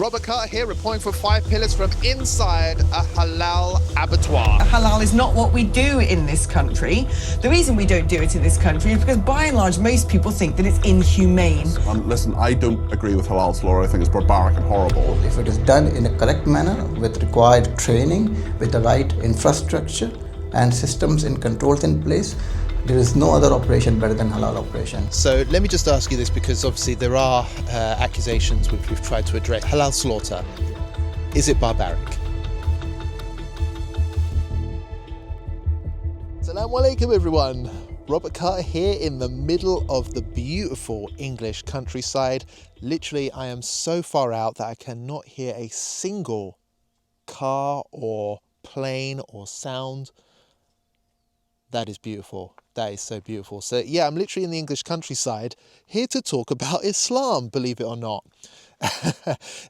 Robert Carter here, reporting for 5 Pillars from inside a halal abattoir. Halal is not what we do in this country. The reason we don't do it in this country is because, by and large, most people think that it's inhumane. Listen, I don't agree with halal slaughter. I think it's barbaric and horrible. If it is done in a correct manner, with required training, with the right infrastructure and systems and controls in place, there is no other operation better than halal operation. So let me just ask you this, because obviously there are accusations which we've tried to address. Halal slaughter, is it barbaric? Assalamu alaikum everyone. Robert Carter here in the middle of the beautiful English countryside. Literally, I am so far out that I cannot hear a single car or plane or sound. That is beautiful. That is so beautiful. So yeah, I'm literally in the English countryside here to talk about Islam, believe it or not.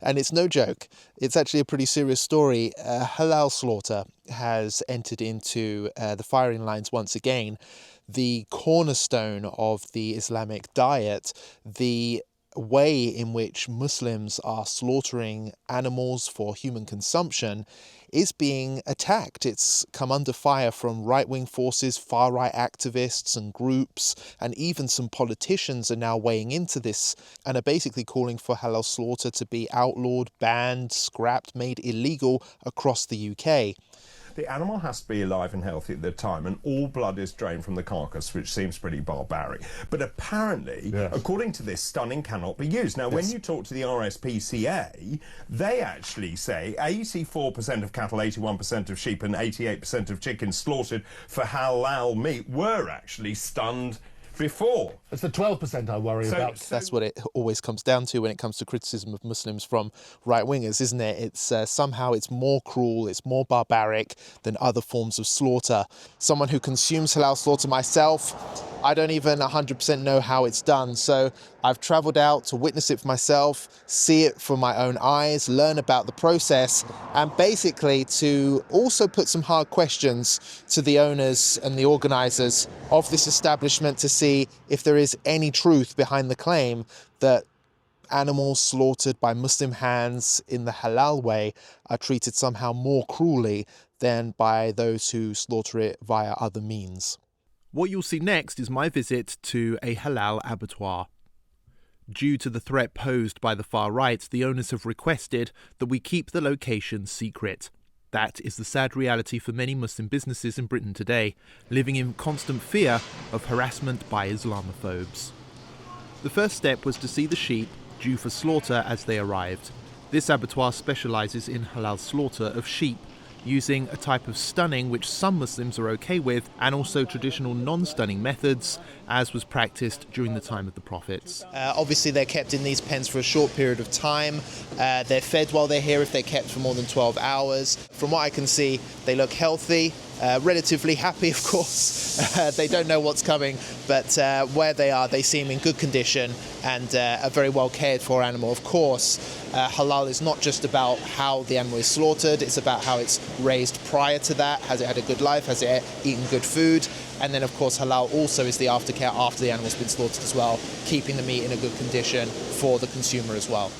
And it's no joke. It's actually a pretty serious story. Halal slaughter has entered into the firing lines once again. The cornerstone of the Islamic diet, the way in which Muslims are slaughtering animals for human consumption, is being attacked. It's come under fire from right-wing forces, far-right activists and groups, and even some politicians are now weighing into this and are basically calling for halal slaughter to be outlawed, banned, scrapped, made illegal across the UK. The animal has to be alive and healthy at the time, and all blood is drained from the carcass, which seems pretty barbaric. But apparently, according to this, stunning cannot be used. Now, when you talk to the RSPCA, they actually say 84% of cattle, 81% of sheep, and 88% of chickens slaughtered for halal meat were actually stunned before. It's the 12% I worry about. That's what it always comes down to when it comes to criticism of Muslims from right-wingers, isn't it? It's somehow it's more cruel, it's more barbaric than other forms of slaughter. Someone who consumes halal slaughter myself, I don't even 100% know how it's done. So I've travelled out to witness it for myself, see it from my own eyes, learn about the process, and basically to also put some hard questions to the owners and the organisers of this establishment to see if there is any truth behind the claim that animals slaughtered by Muslim hands in the halal way are treated somehow more cruelly than by those who slaughter it via other means. What you'll see next is my visit to a halal abattoir. Due to the threat posed by the far right, the owners have requested that we keep the location secret. That is the sad reality for many Muslim businesses in Britain today, living in constant fear of harassment by Islamophobes. The first step was to see the sheep due for slaughter as they arrived. This abattoir specialises in halal slaughter of sheep, using a type of stunning which some Muslims are okay with, and also traditional non-stunning methods, as was practiced during the time of the prophets. Obviously they're kept in these pens for a short period of time. They're fed while they're here if they're kept for more than 12 hours. From what I can see, they look healthy, relatively happy, of course. They don't know what's coming, but where they are, they seem in good condition and a very well cared for animal. Of course, halal is not just about how the animal is slaughtered, it's about how it's raised prior to that. Has it had a good life? Has it eaten good food? And then, of course, halal also is the aftercare after the animal's been slaughtered as well, keeping the meat in a good condition for the consumer as well.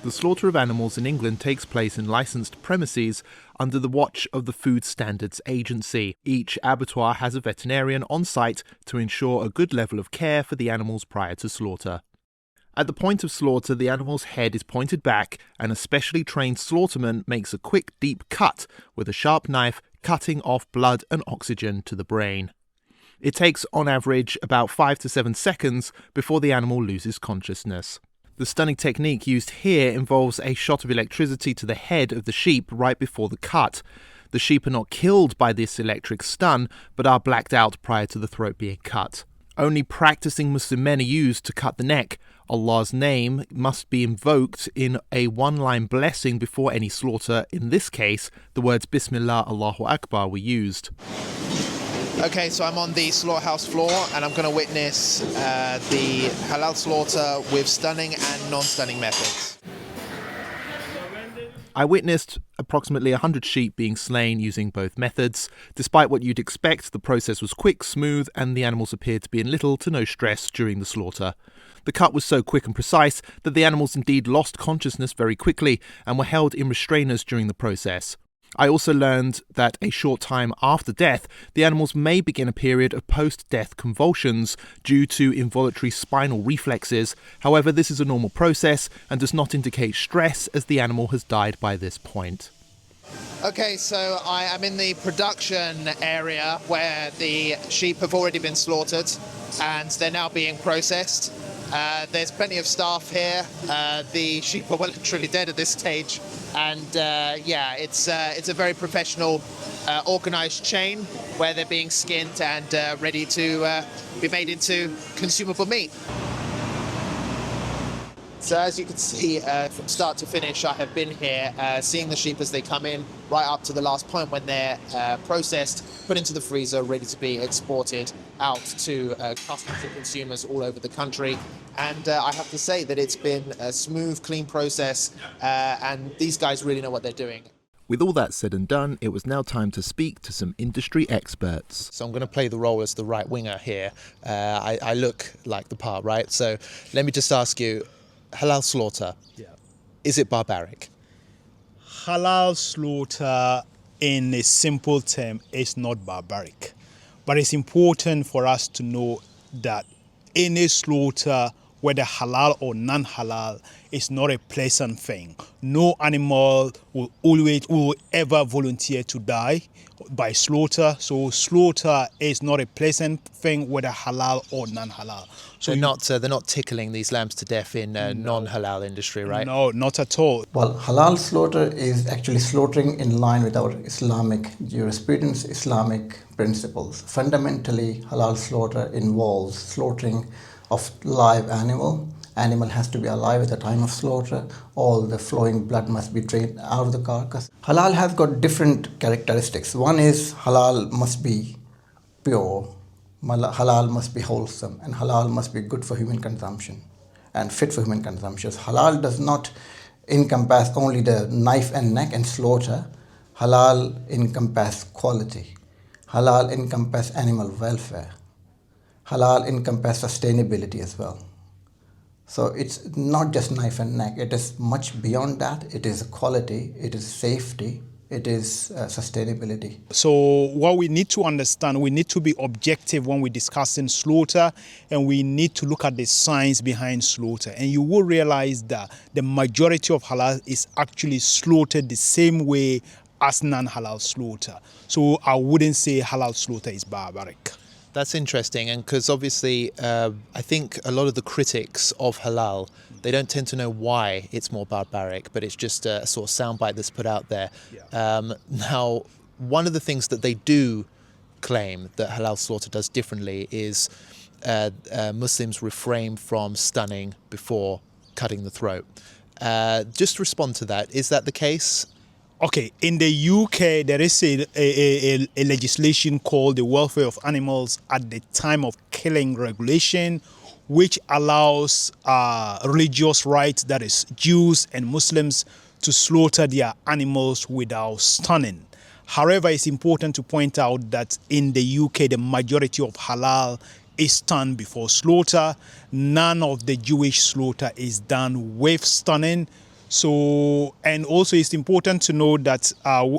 The slaughter of animals in England takes place in licensed premises under the watch of the Food Standards Agency. Each abattoir has a veterinarian on site to ensure a good level of care for the animals prior to slaughter. At the point of slaughter, the animal's head is pointed back, and a specially trained slaughterman makes a quick, deep cut with a sharp knife, cutting off blood and oxygen to the brain. It takes, on average, about 5 to 7 seconds before the animal loses consciousness. The stunning technique used here involves a shot of electricity to the head of the sheep right before the cut. The sheep are not killed by this electric stun, but are blacked out prior to the throat being cut. Only practicing Muslim men are used to cut the neck. Allah's name must be invoked in a one-line blessing before any slaughter. In this case, the words Bismillah, Allahu Akbar were used. Okay, so I'm on the slaughterhouse floor and I'm going to witness the halal slaughter with stunning and non-stunning methods. I witnessed approximately 100 sheep being slain using both methods. Despite what you'd expect, the process was quick, smooth, and the animals appeared to be in little to no stress during the slaughter. The cut was so quick and precise that the animals indeed lost consciousness very quickly and were held in restrainers during the process. I also learned that a short time after death, the animals may begin a period of post-death convulsions due to involuntary spinal reflexes. However, this is a normal process and does not indicate stress, as the animal has died by this point. Okay, so I am in the production area where the sheep have already been slaughtered and they're now being processed. There's plenty of staff here. The sheep are well and truly dead at this stage. And it's a very professional, organised chain where they're being skinned and ready to be made into consumable meat. So as you can see, from start to finish, I have been here seeing the sheep as they come in, right up to the last point when they're processed, put into the freezer, ready to be exported out to customers and consumers all over the country. And I have to say that it's been a smooth, clean process, and these guys really know what they're doing. With all that said and done, it was now time to speak to some industry experts. So I'm going to play the role as the right winger here. I look like the part, right? So let me just ask you, halal slaughter, is it barbaric? Halal slaughter, in a simple term, is not barbaric. But it's important for us to know that any slaughter, whether halal or non-halal, is not a pleasant thing. No animal will ever volunteer to die by slaughter. So slaughter is not a pleasant thing, whether halal or non-halal. So they're not tickling these lambs to death in non-halal industry, right? No, not at all. Well, halal slaughter is actually slaughtering in line with our Islamic jurisprudence, Islamic principles. Fundamentally, halal slaughter involves slaughtering of live animal. Animal has to be alive at the time of slaughter. All the flowing blood must be drained out of the carcass. Halal has got different characteristics. One is halal must be pure, halal must be wholesome, and halal must be good for human consumption and fit for human consumption. Halal does not encompass only the knife and neck and slaughter. Halal encompass quality. Halal encompass animal welfare. Halal encompass sustainability as well. So it's not just knife and neck, it is much beyond that. It is quality, it is safety, it is sustainability. So what we need to understand, we need to be objective when we're discussing slaughter, and we need to look at the science behind slaughter. And you will realize that the majority of halal is actually slaughtered the same way as non-halal slaughter. So I wouldn't say halal slaughter is barbaric. That's interesting, and because obviously I think a lot of the critics of halal, they don't tend to know why it's more barbaric, but it's just a sort of soundbite that's put out there. Now, one of the things that they do claim that halal slaughter does differently is Muslims refrain from stunning before cutting the throat. Just respond to that. Is that the case? Okay, in the UK, there is a legislation called the Welfare of Animals at the Time of Killing Regulation, which allows religious rights, that is Jews and Muslims, to slaughter their animals without stunning. However, it's important to point out that in the UK, the majority of halal is done before slaughter. None of the Jewish slaughter is done with stunning. So, and also it's important to know that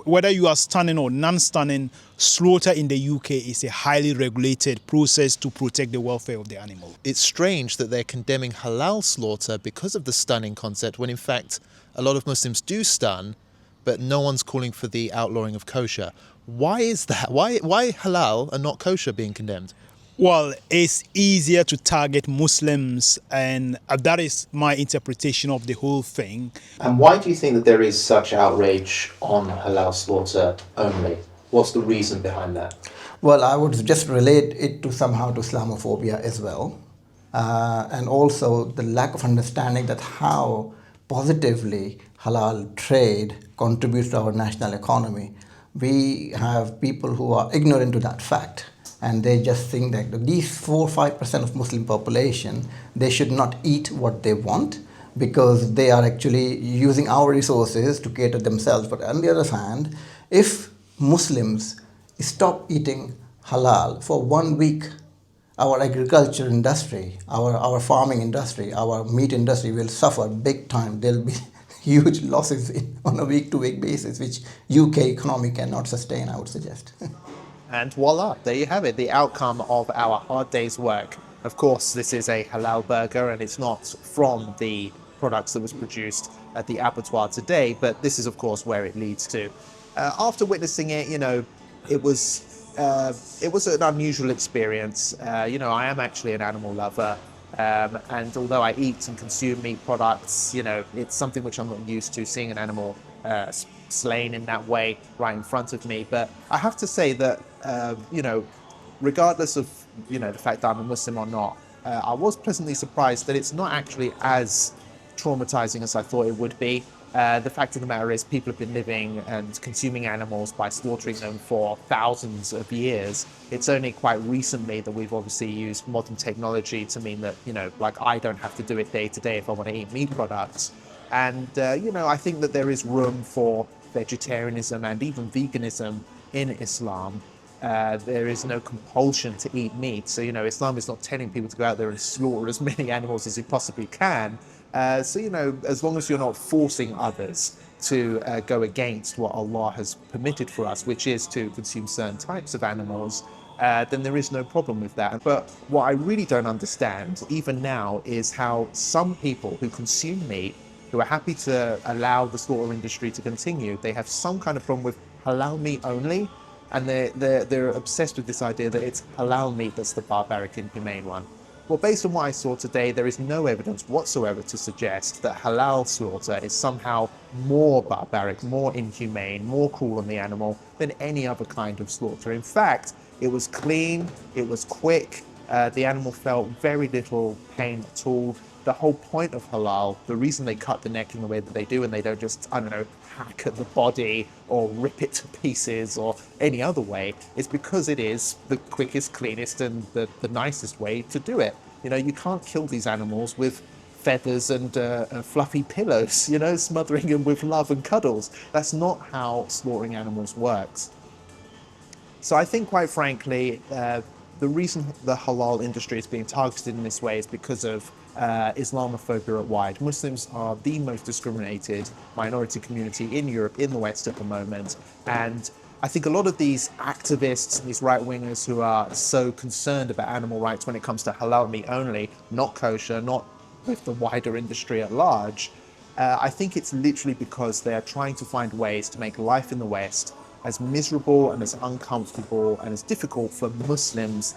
whether you are stunning or non-stunning, slaughter in the UK is a highly regulated process to protect the welfare of the animal. It's strange that they're condemning halal slaughter because of the stunning concept, when in fact a lot of Muslims do stun, but no one's calling for the outlawing of kosher. Why is that? Why halal and not kosher being condemned? Well, it's easier to target Muslims, and that is my interpretation of the whole thing. And why do you think that there is such outrage on halal slaughter only? What's the reason behind that? Well, I would just relate it to somehow to Islamophobia as well. And also the lack of understanding that how positively halal trade contributes to our national economy. We have people who are ignorant to that fact. And they just think that these 4 or 5% of Muslim population, they should not eat what they want, because they are actually using our resources to cater themselves. But on the other hand, if Muslims stop eating halal for 1 week, our agriculture industry, our farming industry, our meat industry will suffer big time. There'll be huge losses on a week-to-week basis, which UK economy cannot sustain, I would suggest. And voila, there you have it, the outcome of our hard day's work. Of course, this is a halal burger and it's not from the products that was produced at the abattoir today, but this is of course where it leads to. After witnessing it, it was an unusual experience. I am actually an animal lover, and although I eat and consume meat products, it's something which I'm not used to, seeing an animal slain in that way right in front of me. But I have to say that, regardless of, the fact that I'm a Muslim or not, I was pleasantly surprised that it's not actually as traumatizing as I thought it would be. The fact of the matter is people have been living and consuming animals by slaughtering them for thousands of years. It's only quite recently that we've obviously used modern technology to mean that, I don't have to do it day to day if I want to eat meat products. And, I think that there is room for vegetarianism and even veganism in Islam. There is no compulsion to eat meat. So, Islam is not telling people to go out there and slaughter as many animals as you possibly can. So, as long as you're not forcing others to go against what Allah has permitted for us, which is to consume certain types of animals, then there is no problem with that. But what I really don't understand, even now, is how some people who consume meat, who are happy to allow the slaughter industry to continue, they have some kind of problem with halal meat only, and they're obsessed with this idea that it's halal meat that's the barbaric, inhumane one. Well, based on what I saw today, there is no evidence whatsoever to suggest that halal slaughter is somehow more barbaric, more inhumane, more cruel on the animal than any other kind of slaughter. In fact, it was clean, it was quick, the animal felt very little pain at all. The whole point of halal, the reason they cut the neck in the way that they do, and they don't just, hack at the body or rip it to pieces or any other way, is because it is the quickest, cleanest, and the nicest way to do it. You can't kill these animals with feathers and fluffy pillows, smothering them with love and cuddles. That's not how slaughtering animals works. So I think, quite frankly, the reason the halal industry is being targeted in this way is because of Islamophobia worldwide. Muslims are the most discriminated minority community in Europe, in the West at the moment. And I think a lot of these activists, these right-wingers who are so concerned about animal rights when it comes to halal meat only, not kosher, not with the wider industry at large, I think it's literally because they are trying to find ways to make life in the West as miserable and as uncomfortable and as difficult for Muslims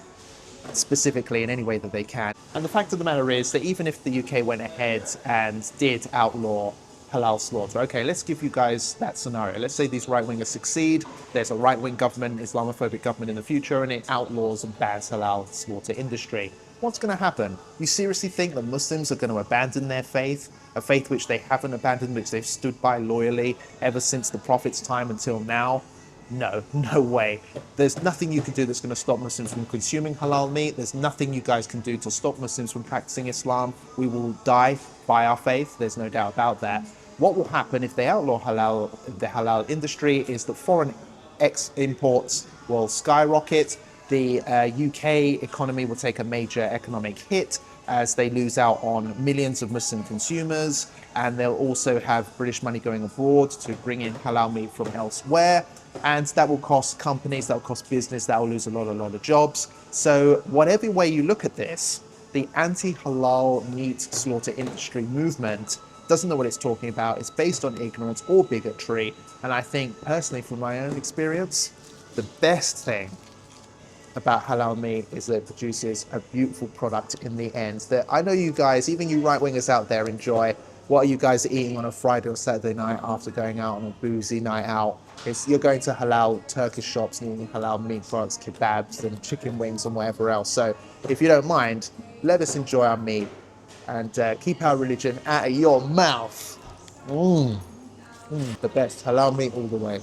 specifically in any way that they can. And the fact of the matter is that even if the UK went ahead and did outlaw halal slaughter, okay, let's give you guys that scenario. Let's say these right-wingers succeed, there's a right-wing government, Islamophobic government in the future, and it outlaws and bans halal slaughter industry. What's going to happen? You seriously think that Muslims are going to abandon their faith? A faith which they haven't abandoned, which they've stood by loyally ever since the Prophet's time until now? No way. There's nothing you can do that's going to stop Muslims from consuming halal meat. There's nothing you guys can do to stop Muslims from practicing Islam. We will die by our faith. There's no doubt about that. What will happen if they outlaw the halal industry is that foreign imports will skyrocket. The UK economy will take a major economic hit as they lose out on millions of Muslim consumers, and they'll also have British money going abroad to bring in halal meat from elsewhere, and that will cost companies, that will cost business, that will lose a lot of jobs. So whatever way you look at this, the anti-halal meat slaughter industry movement doesn't know what it's talking about. It's based on ignorance or bigotry, and I think personally from my own experience, the best thing about halal meat is that it produces a beautiful product in the end that I know you guys, even you right-wingers out there, enjoy. What are you guys eating on a Friday or Saturday night after going out on a boozy night out? You're going to halal Turkish shops and eating halal meat products, kebabs and chicken wings and whatever else. So if you don't mind, let us enjoy our meat and keep our religion out of your mouth. The best halal meat all the way.